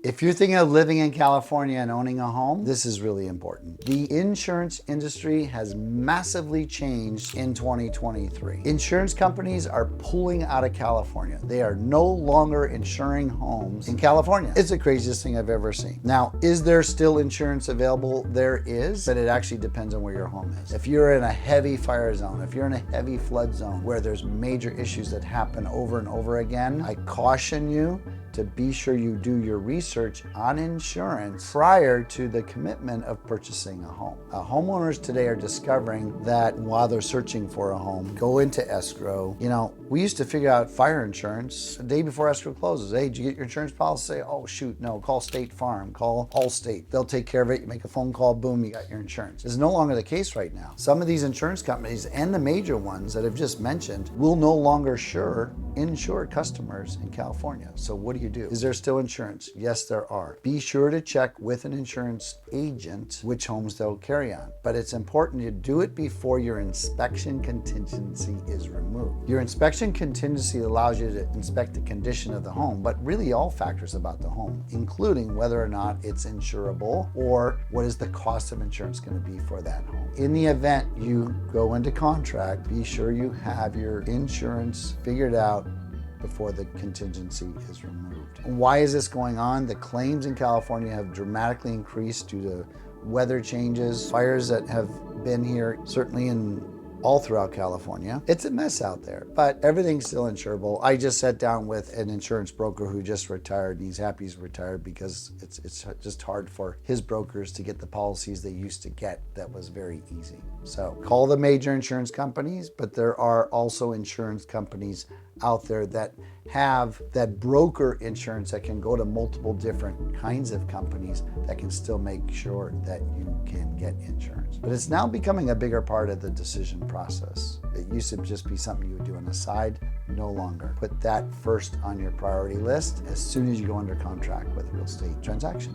If you're thinking of living in California and owning a home, this is really important. The insurance industry has massively changed in 2023. Insurance companies are pulling out of California. They are no longer insuring homes in California. It's the craziest thing I've ever seen. Now, is there still insurance available? There is, but it actually depends on where your home is. If you're in a heavy fire zone, if you're in a heavy flood zone where there's major issues that happen over and over again, I caution you to be sure you do your research on insurance prior to the commitment of purchasing a home. Homeowners today are discovering that while they're searching for a home, go into escrow. You know, we used to figure out fire insurance the day before escrow closes. Hey, did you get your insurance policy? Say, oh shoot, no, call State Farm, call Allstate. They'll take care of it. You make a phone call, boom, you got your insurance. This is no longer the case right now. Some of these insurance companies and the major ones that I've just mentioned will no longer insure customers in California. So what do you do? Is there still insurance? Yes, there are. Be sure to check with an insurance agent which homes they'll carry on. But it's important you do it before your inspection contingency is removed. Your inspection contingency allows you to inspect the condition of the home, but really all factors about the home, including whether or not it's insurable or what is the cost of insurance going to be for that home. In the event you go into contract, be sure you have your insurance figured out before the contingency is removed. Why is this going on? The claims in California have dramatically increased due to weather changes, fires that have been here, certainly in all throughout California. It's a mess out there, but everything's still insurable. I just sat down with an insurance broker who just retired, and he's happy he's retired because it's just hard for his brokers to get the policies they used to get. That was very easy. So call the major insurance companies, but there are also insurance companies out there that have that broker insurance that can go to multiple different kinds of companies that can still make sure that you can get insurance. But it's now becoming a bigger part of the decision process. It used to just be something you would do on the side, no longer. Put that first on your priority list as soon as you go under contract with a real estate transaction.